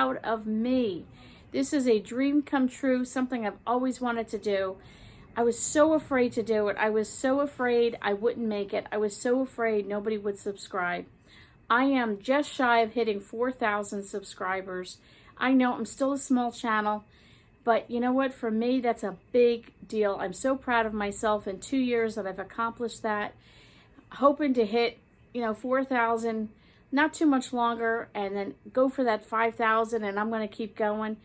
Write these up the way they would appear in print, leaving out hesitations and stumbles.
proud of me. This is a dream come true, something I've always wanted to do. I was so afraid to do it. I was so afraid I wouldn't make it. I was so afraid nobody would subscribe. I am just shy of hitting 4,000 subscribers. I know I'm still a small channel, but you know what? For me, that's a big deal. I'm so proud of myself in 2 years that I've accomplished that. Hoping to hit, 4,000, not too much longer, and then go for that 5,000, and I'm going to keep going.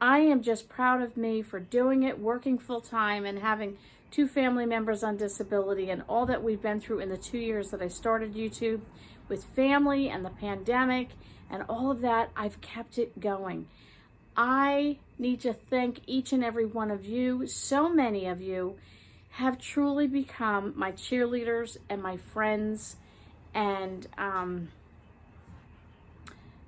I am just proud of me for doing it, working full time, and having 2 family members on disability, and all that we've been through in the 2 years that I started YouTube with family and the pandemic and all of that. I've kept it going. I need to thank each and every one of you. So many of you have truly become my cheerleaders and my friends. And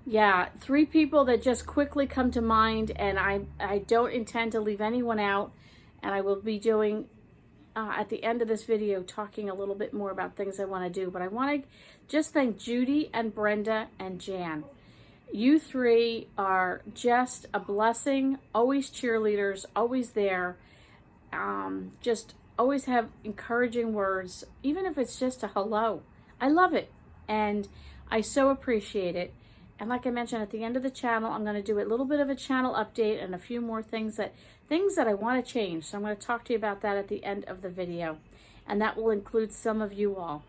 yeah, 3 people that just quickly come to mind, and I don't intend to leave anyone out. And I will be doing, at the end of this video, talking a little bit more about things I want to do. But I want to just thank Judy and Brenda and Jan. You 3 are just a blessing, always cheerleaders, always there, just always have encouraging words, even if it's just a hello. I love it, and I so appreciate it. And like I mentioned, at the end of the channel, I'm going to do a little bit of a channel update and a few more things that I want to change. So I'm going to talk to you about that at the end of the video, and that will include some of you all.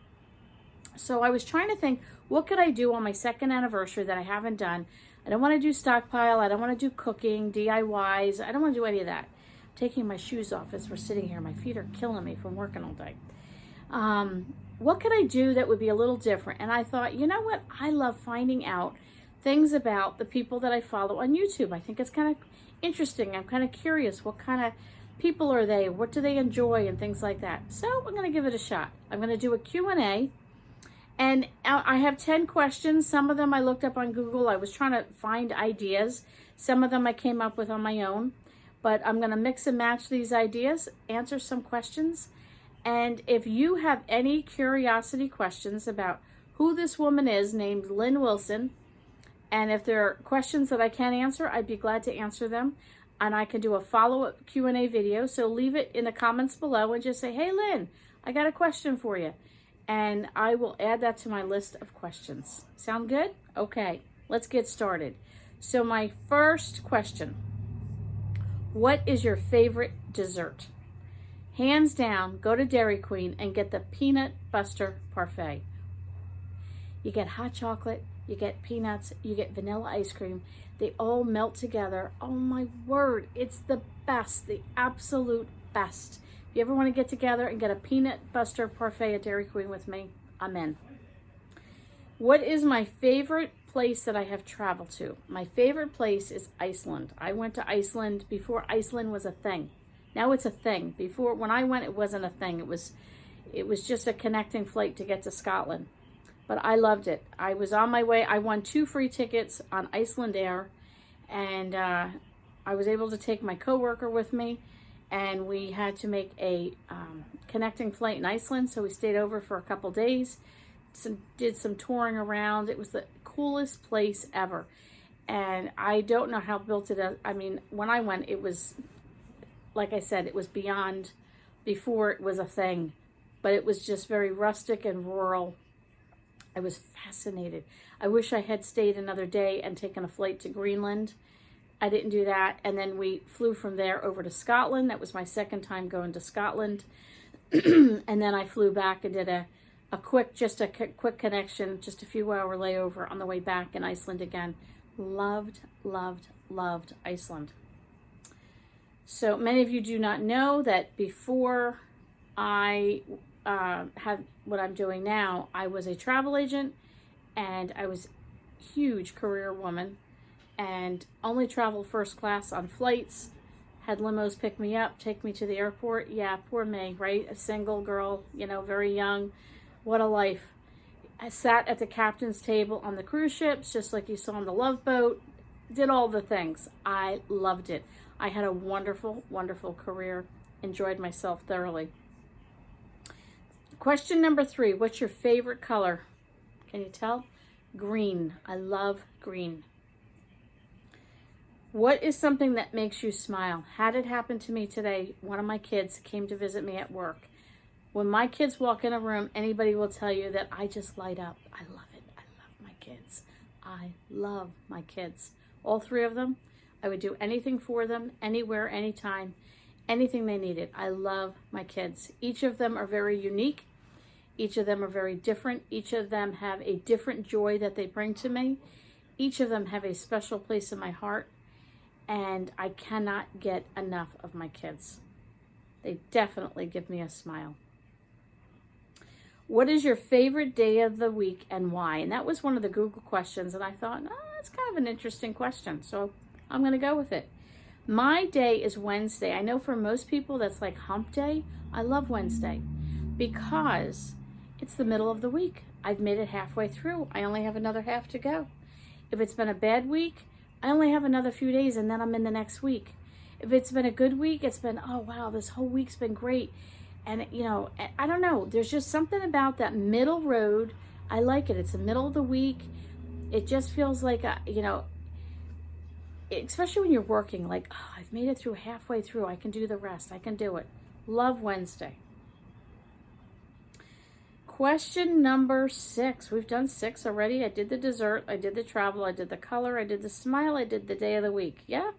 So I was trying to think, what could I do on my 2nd anniversary that I haven't done? I don't want to do Stockpile. I don't want to do cooking, DIYs. I don't want to do any of that. I'm taking my shoes off as we're sitting here. My feet are killing me from working all day. What could I do that would be a little different? And I thought, you know what? I love finding out things about the people that I follow on YouTube. I think it's kind of interesting. I'm kind of curious. What kind of people are they? What do they enjoy? And things like that. So I'm going to give it a shot. I'm going to do a Q&A. And I have 10 questions. Some of them I looked up on Google. I was trying to find ideas. Some of them I came up with on my own. But I'm going to mix and match these ideas, answer some questions. And if you have any curiosity questions about who this woman is named Lynn Wilson, and if there are questions that I can't answer, I'd be glad to answer them. And I can do a follow-up Q&A video. So leave it in the comments below and just say, hey, Lynn, I got a question for you. And I will add that to my list of questions. Sound good? Okay, let's get started. So my first question, what is your favorite dessert? Hands down, go to Dairy Queen and get the peanut butter parfait. You get hot chocolate, you get peanuts, you get vanilla ice cream. They all melt together. Oh my word, it's the best, the absolute best. If you ever want to get together and get a peanut butter parfait at Dairy Queen with me, I'm in. What is my favorite place that I have traveled to? My favorite place is Iceland. I went to Iceland before Iceland was a thing. Now it's a thing. Before, when I went, it wasn't a thing. It was just a connecting flight to get to Scotland. But I loved it. I was on my way. I won 2 free tickets on Iceland Air, and I was able to take my coworker with me, and we had to make a connecting flight in Iceland. So we stayed over for a couple days, did some touring around. It was the coolest place ever, and I don't know how built it is. I mean, when I went, it was, like I said, it was beyond before it was a thing, but it was just very rustic and rural. I was fascinated. I wish I had stayed another day and taken a flight to Greenland. I didn't do that. And then we flew from there over to Scotland. That was my 2nd time going to Scotland. And then I flew back and did a quick connection, just a few hour layover on the way back in Iceland again. Loved, loved, loved Iceland. So many of you do not know that before I had what I'm doing now, I was a travel agent, and I was a huge career woman, and only traveled first class on flights, had limos pick me up, take me to the airport. Yeah, poor me, right? A single girl, very young. What a life. I sat at the captain's table on the cruise ships, just like you saw on the Love Boat, did all the things. I loved it. I had a wonderful, wonderful career, enjoyed myself thoroughly. Question number 3, what's your favorite color? Can you tell? Green. I love green. What is something that makes you smile? Had it happen to me today, one of my kids came to visit me at work. When my kids walk in a room, anybody will tell you that I just light up. I love it. I love my kids. I love my kids. All three of them. I would do anything for them, anywhere, anytime, anything they needed. I love my kids. Each of them are very unique. Each of them are very different. Each of them have a different joy that they bring to me. Each of them have a special place in my heart. And I cannot get enough of my kids. They definitely give me a smile. What is your favorite day of the week and why? And that was one of the Google questions. And I thought, that's kind of an interesting question. So I'm going to go with it. My day is Wednesday. I know for most people that's like hump day. I love Wednesday because it's the middle of the week. I've made it halfway through. I only have another half to go. If it's been a bad week, I only have another few days and then I'm in the next week. If it's been a good week, it's been, oh wow, this whole week's been great. And you know, I don't know, there's just something about that middle road. I like it. It's the middle of the week. It just feels like, you know, especially when you're working, like, oh, I've made it through halfway through. I can do the rest. I can do it. Love Wednesday. Question number 6. We've done 6 already. I did the dessert. I did the travel. I did the color. I did the smile. I did the day of the week. Yeah?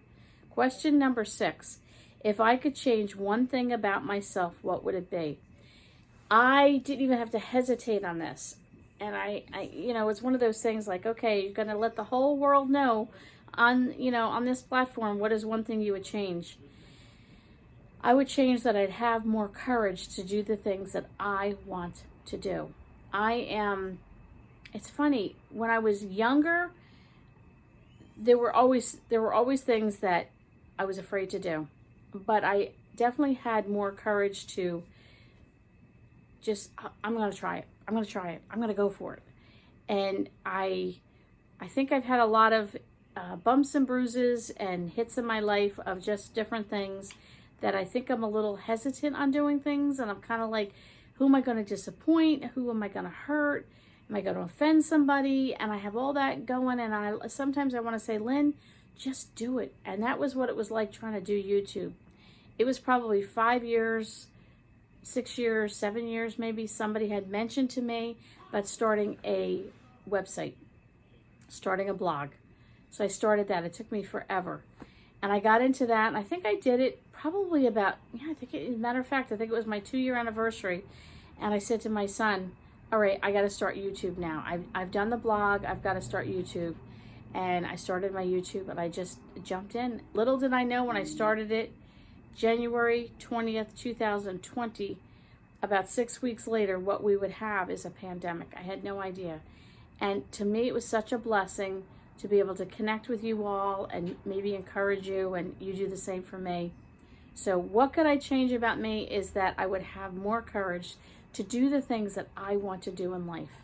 Question number 6. If I could change one thing about myself, what would it be? I didn't even have to hesitate on this. And I you know, it's one of those things like, okay, you're going to let the whole world know on, you know, on this platform, what is one thing you would change? I would change that I'd have more courage to do the things that I want to do. It's funny, when I was younger, there were always things that I was afraid to do, but I definitely had more courage to just, I'm going to try it. I'm going to go for it. And I think I've had a lot of bumps and bruises and hits in my life of just different things that I think I'm a little hesitant on doing things. And I'm kind of like, who am I going to disappoint? Who am I going to hurt? Am I going to offend somebody? And I have all that going. And sometimes I want to say, Lynn, just do it. And that was what it was like trying to do YouTube. It was probably 5 years, 6 years, 7 years maybe. Somebody had mentioned to me about starting a website, starting a blog. So I started that. It took me forever. And I got into that. And I think I did it probably about, as a matter of fact, I think it was my 2-year anniversary. And I said to my son, all right, I got to start YouTube now. I've done the blog. I've got to start YouTube. And I started my YouTube and I just jumped in. Little did I know when I started it, January 20th, 2020, about 6 weeks later, what we would have is a pandemic. I had no idea. And to me, it was such a blessing to be able to connect with you all and maybe encourage you, and you do the same for me. So what could I change about me is that I would have more courage to do the things that I want to do in life.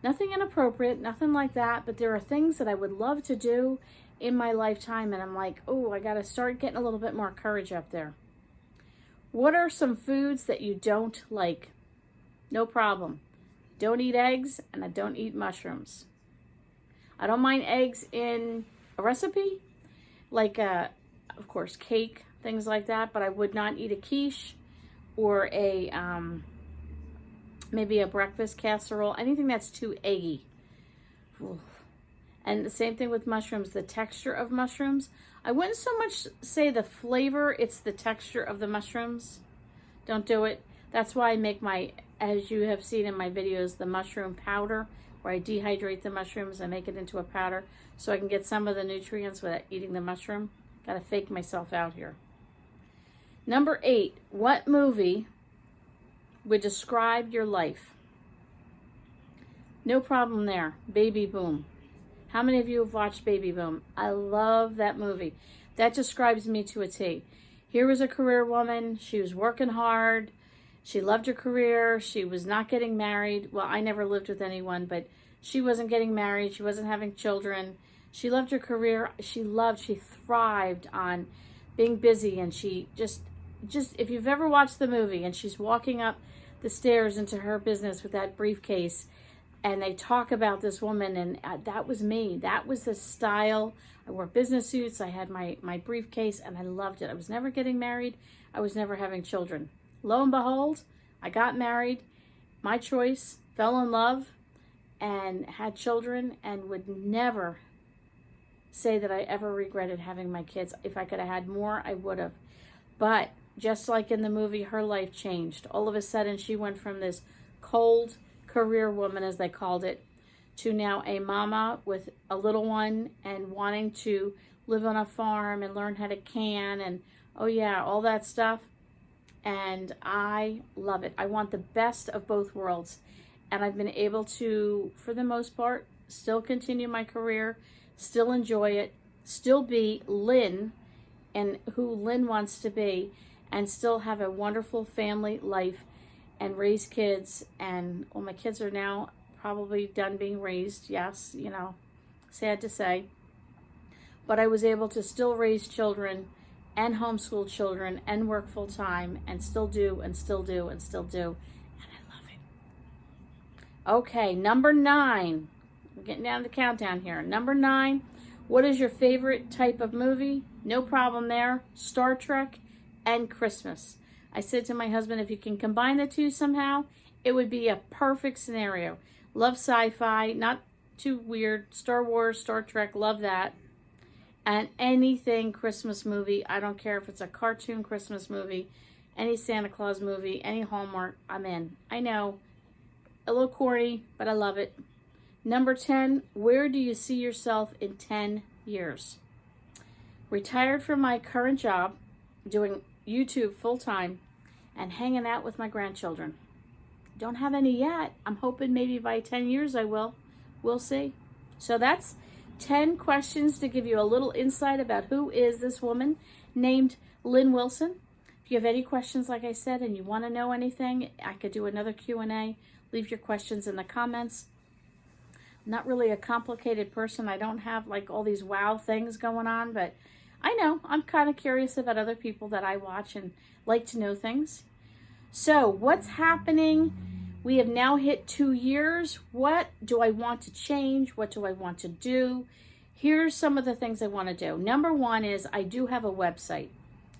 Nothing inappropriate, nothing like that, but there are things that I would love to do in my lifetime, and I'm like, oh, I got to start getting a little bit more courage up there. What are some foods that you don't like? No problem. Don't eat eggs, and I don't eat mushrooms. I don't mind eggs in a recipe, like, of course, cake, things like that, but I would not eat a quiche or a, maybe a breakfast casserole, anything that's too eggy. Oof. And the same thing with mushrooms, the texture of mushrooms. I wouldn't so much say the flavor, it's the texture of the mushrooms. Don't do it. That's why I make my, as you have seen in my videos, the mushroom powder, where I dehydrate the mushrooms and make it into a powder so I can get some of the nutrients without eating the mushroom. Gotta fake myself out here. Number 8, what movie would describe your life? No problem there. Baby Boom. How many of you have watched Baby Boom? I love that movie. That describes me to a T. Here was a career woman. She was working hard. She loved her career. She was not getting married. Well, I never lived with anyone, but she wasn't getting married. She wasn't having children. She loved her career. She thrived on being busy. And she just, if you've ever watched the movie and she's walking up the stairs into her business with that briefcase, and they talk about this woman, and that was me. That was the style. I wore business suits. I had my briefcase, and I loved it. I was never getting married. I was never having children. Lo and behold, I got married, my choice, fell in love, and had children, and would never say that I ever regretted having my kids. If I could have had more, I would have. But just like in the movie, her life changed. All of a sudden, she went from this cold career woman, as they called it, to now a mama with a little one and wanting to live on a farm and learn how to can and, oh yeah, all that stuff. And I love it. I want the best of both worlds. And I've been able to, for the most part, still continue my career, still enjoy it, still be Lynn and who Lynn wants to be, and still have a wonderful family life and raise kids. And well, my kids are now probably done being raised. Yes, you know, sad to say. But I was able to still raise children and homeschool children and work full time and still do and still do and still do. And I love it. Okay, number 9. I'm getting down to the countdown here. Number 9, what is your favorite type of movie? No problem there. Star Trek and Christmas. I said to my husband, if you can combine the two somehow, it would be a perfect scenario. Love sci-fi, not too weird. Star Wars, Star Trek, love that. And anything Christmas movie, I don't care if it's a cartoon Christmas movie, any Santa Claus movie, any Hallmark, I'm in. I know, a little corny, but I love it. Number 10, where do you see yourself in 10 years? Retired from my current job, doing YouTube full-time, and hanging out with my grandchildren. Don't have any yet. I'm hoping maybe by 10 years I will. We'll see. So that's 10 questions to give you a little insight about who is this woman named Lynn Wilson. If you have any questions, like I said, and you want to know anything, I could do another Q&A. Leave your questions in the comments. I'm not really a complicated person. I don't have like all these wow things going on, but I know I'm kind of curious about other people that I watch and like to know things. So what's happening? We have now hit 2 years. What do I want to change? What do I want to do? Here's some of the things I want to do. Number 1 is I do have a website.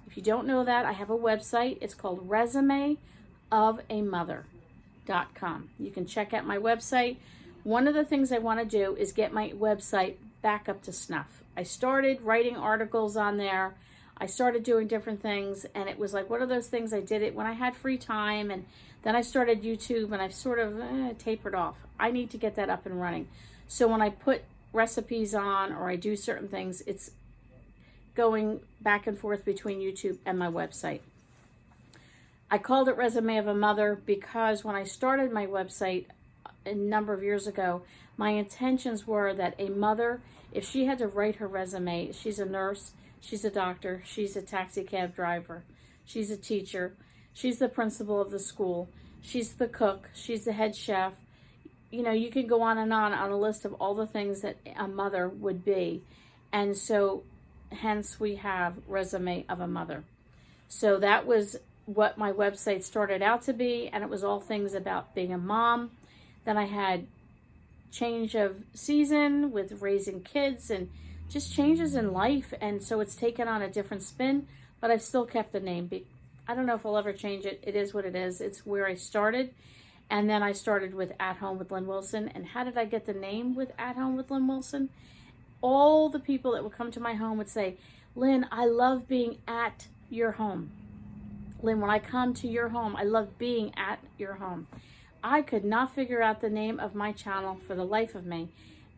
If you don't know that, I have a website. It's called resumeofamother.com. You can check out my website. One of the things I want to do is get my website back up to snuff. I started writing articles on there. I started doing different things, and it was like one of those things I did it when I had free time, and then I started YouTube, and I've sort of tapered off. I need to get that up and running. So when I put recipes on or I do certain things, it's going back and forth between YouTube and my website. I called it Resume of a Mother because when I started my website a number of years ago, my intentions were that a mother, if she had to write her resume, she's a nurse, she's a doctor, she's a taxi cab driver, she's a teacher, she's the principal of the school, she's the cook, she's the head chef. You know, you can go on a list of all the things that a mother would be. And so, hence we have Resume of a Mother. So that was what my website started out to be, and it was all things about being a mom. Then I had change of season with raising kids and just changes in life, and so it's taken on a different spin, but I've still kept the name. I don't know if I'll ever change it. It is what it is. It's where I started, and then I started with At Home with Lynn Wilson. And how did I get the name with At Home with Lynn Wilson? All the people that would come to my home would say, Lynn, I love being at your home. Lynn, when I come to your home, I love being at your home. I could not figure out the name of my channel for the life of me.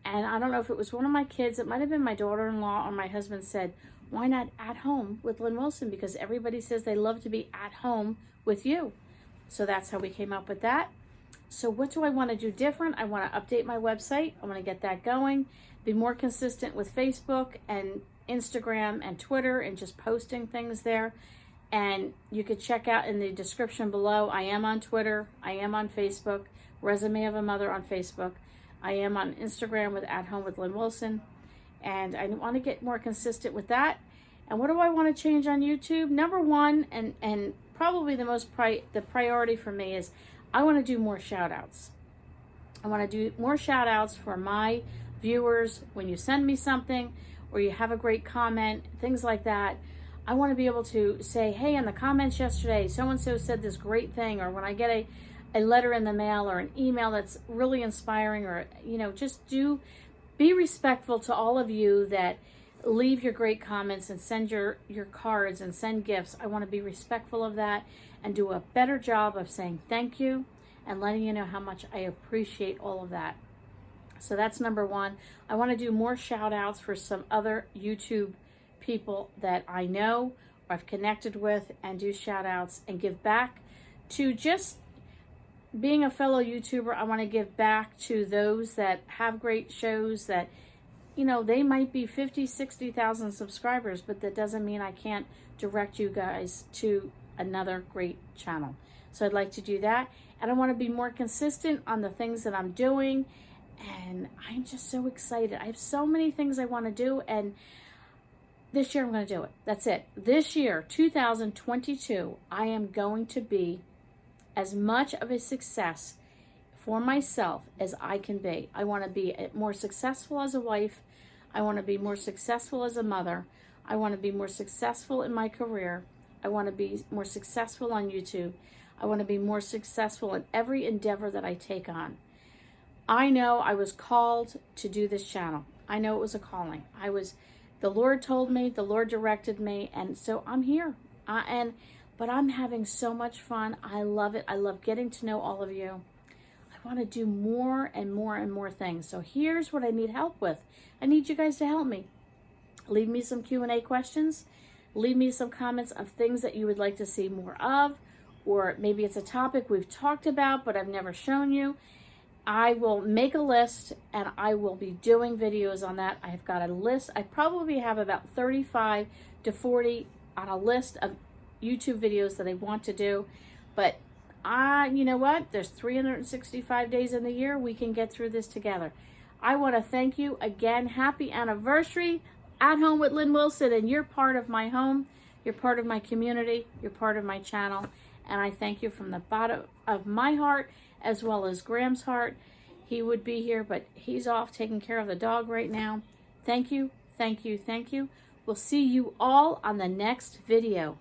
And I don't know if it was one of my kids, it might have been my daughter-in-law or my husband said, why not At Home with Lynn Wilson? Because everybody says they love to be at home with you. So that's how we came up with that. So what do I want to do different? I want to update my website. I want to get that going. Be more consistent with Facebook and Instagram and Twitter and just posting things there. And you could check out in the description below, I am on Twitter, I am on Facebook, Resume of a Mother on Facebook. I am on Instagram with At Home with Lynn Wilson. And I want to get more consistent with that. And what do I want to change on YouTube? Number 1, and probably the most the priority for me is I want to do more shout outs. I want to do more shout outs for my viewers when you send me something or you have a great comment, things like that. I want to be able to say, hey, in the comments yesterday, so-and-so said this great thing, or when I get a letter in the mail or an email that's really inspiring, or, you know, just be respectful to all of you that leave your great comments and send your cards and send gifts. I want to be respectful of that and do a better job of saying thank you and letting you know how much I appreciate all of that. So that's number one. I want to do more shout outs for some other YouTube people that I know or I've connected with, and do shout outs and give back to just being a fellow YouTuber. I want to give back to those that have great shows that, you know, they might be 50, 60,000 subscribers, but that doesn't mean I can't direct you guys to another great channel. So I'd like to do that. And I want to be more consistent on the things that I'm doing. And I'm just so excited. I have so many things I want to do. And this year I'm going to do it. That's it. This year, 2022, I am going to be as much of a success for myself as I can be. I want to be more successful as a wife. I want to be more successful as a mother. I want to be more successful in my career. I want to be more successful on YouTube. I want to be more successful in every endeavor that I take on. I know I was called to do this channel. I know it was a calling. The Lord told me, the Lord directed me, and so I'm here. But I'm having so much fun. I love it. I love getting to know all of you. I want to do more and more and more things. So here's what I need help with. I need you guys to help me. Leave me some Q&A questions. Leave me some comments of things that you would like to see more of, or maybe it's a topic we've talked about but I've never shown you. I will make a list and I will be doing videos on that. I have got a list. I probably have about 35 to 40 on a list of YouTube videos that I want to do. But you know what? There's 365 days in the year. We can get through this together. I want to thank you again. Happy anniversary. At Home with Lynn Wilson, and you're part of my home. You're part of my community. You're part of my channel. And I thank you from the bottom of my heart, as well as Graham's heart. He would be here, but he's off taking care of the dog right now. Thank you, thank you, thank you. We'll see you all on the next video.